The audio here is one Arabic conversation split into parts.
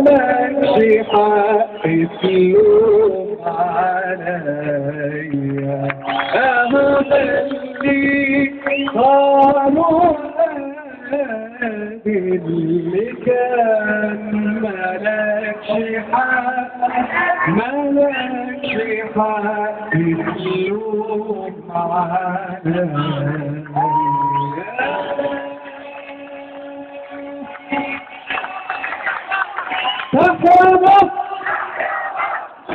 مالكش حق تلوم عليا، اللي قالوا اللي كان مالكش حق تلوم عليا. صح يا مصر،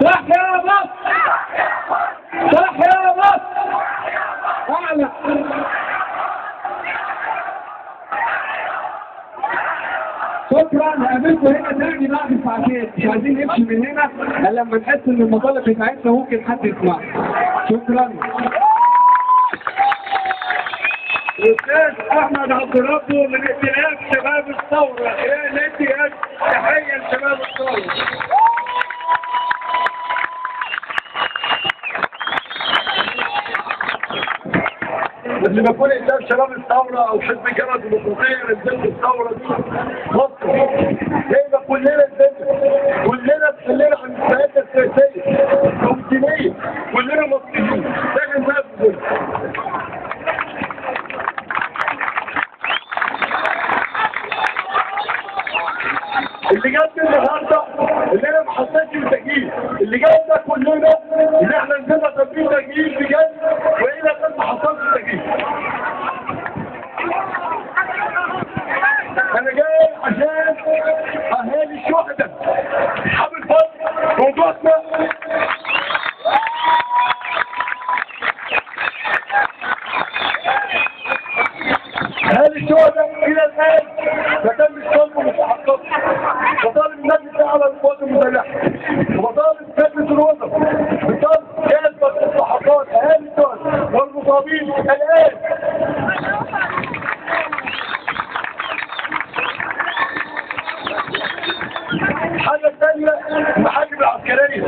صح يا مصر، صح يا مصر، أعلى. شكرا، هقابلكم هنا تاني بعد ساعتين، مش عايزين نمشي من هنا الا لما نحس ان المطالب بتاعتنا ممكن حد يسمعها. شكرا. الأستاذ أحمد عبد ربه من ائتلاف شباب الثورة، يا الاتحاد، تحية لشباب الثورة. لما بكون ائتلاف شباب الثورة أو حزب الجبهة الديمقراطية لنزلت الثورة دي مصر، دايما كلنا نزلت، كلنا اتكلمنا عن السياسة السياسية والدينية، كلنا مصريين، لكن ما بنزلت. اللي جاب النهارده اللي انا ما حطيتش التجهيز، اللي جاب ده كلنا اللي احنا نزلنا تنفيذ تجهيز بجد، والا كان ما حصلش التجهيز. انا جاي عشان اهالي الشهداء اصحاب الفضل موضوعنا. اهالي الشهداء الى الان ما تمش طلبه مستحقات، وطالب المجلس على القوات المسلحه، وطالب مجلس الوزراء بطالب جلب مستحقات اهالي الشهداء والمصابين الان. الحاجه الثانيه المحاكم العسكريه،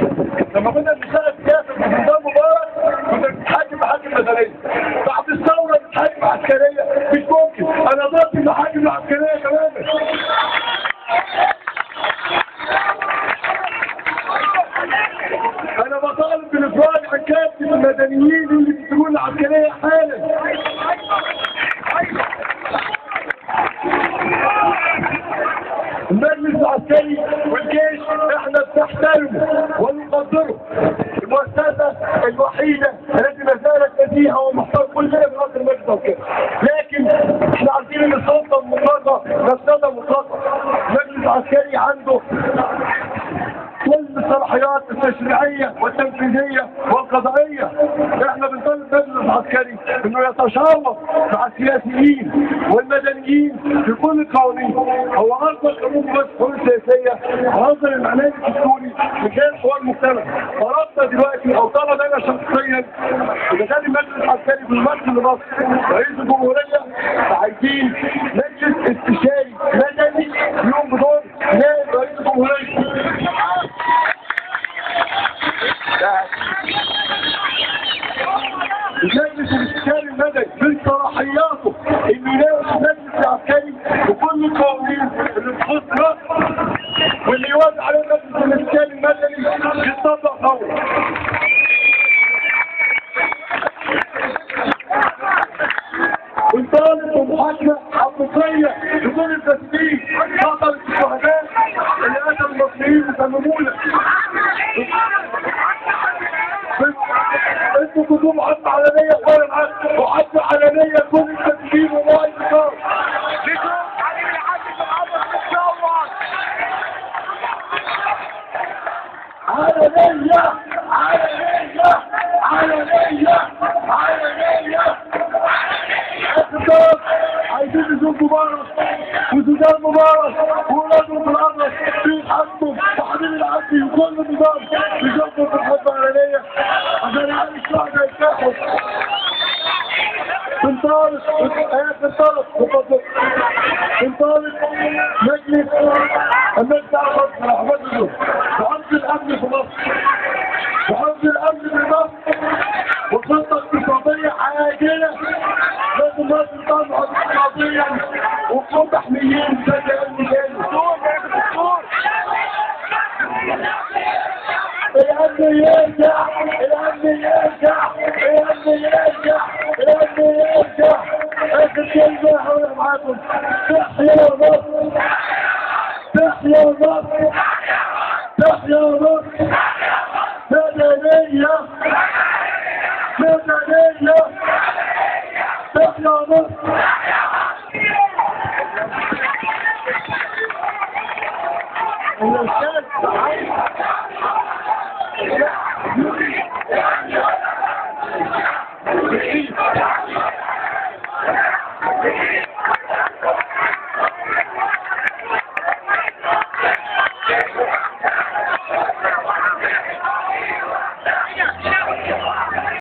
لما كنا بنشتغل سياسه في نظام مبارك كنا بنتحاكم محاكم مدنيه، بعد الثوره بنتحاكم عسكريه، مش ممكن. انا ضد المحاكم العسكريه تماما. انا بطالب بالافراج عن كافه المدنيين اللي في السجون العسكريه حالا. المجلس العسكري والجيش احنا بنحترمه ونقدره، المؤسسه الوحيده التي ما زالت نزيهه ومحترمه، كلنا بنقدر المجلس العسكري، لكن احنا عارفين ان السلطه المطلقه نفسها مطلقه. المجلس العسكري عنده كل الصلاحيات التشريعيه والتنفيذيه والقضائيه. احنا بنطالب المجلس العسكري انه يتشاور مع السياسيين والمدنيين في كل القوانين. هو اصدر قانون بس حلول سياسيه، اصدر المعلومات الدستوري لكان حوار مجتمع. طلبنا دلوقتي او طلب انا شخصيا اذا كان المجلس العسكري بالمثل لمصر رئيس الجمهوريه، عايزين مجلس استشاري مدني يقوم بدور نائب رئيس الجمهوريه. المجلس الاستشاري المدني من صلاحياته انه يناقش المجلس العسكري بكل القوانين اللي تخص مصر، واللي يوافق عليه المجلس الاستشاري المدني يطبق فورا. ونطالب بمحاكمه حقيقيه لكل الفاسدين، خطر الشهداء اللي قتلوا المصريين وسممونا. انتوا كنتوا محطة علنية غير العكس، محطة علنية كل التسجيل ومواعيد النار. علنية علنية علنية علنية. الخطاب عايزين نشوف مبارك وسودان مبارك وولادهم في الأرض في حقهم وحبيب العبدي وكل النظام يشوفوا في الحرب العلنية عشان يعني الشهداء يتاحوا. بنطالب مجلس الناس تعرف رحمته وحفظ الأمن في مصر، وحفظ الأمن في مصر، وخطة اقتصادية عاجلة. لازم مصر تنهض اقتصاديا وتكون محميين زي المجال. يرجع، الأمن يرجع، الأمن يرجع، الأمن يرجع. آخر كلمة هقولها معاكم، تحيا مصر، تحيا مصر.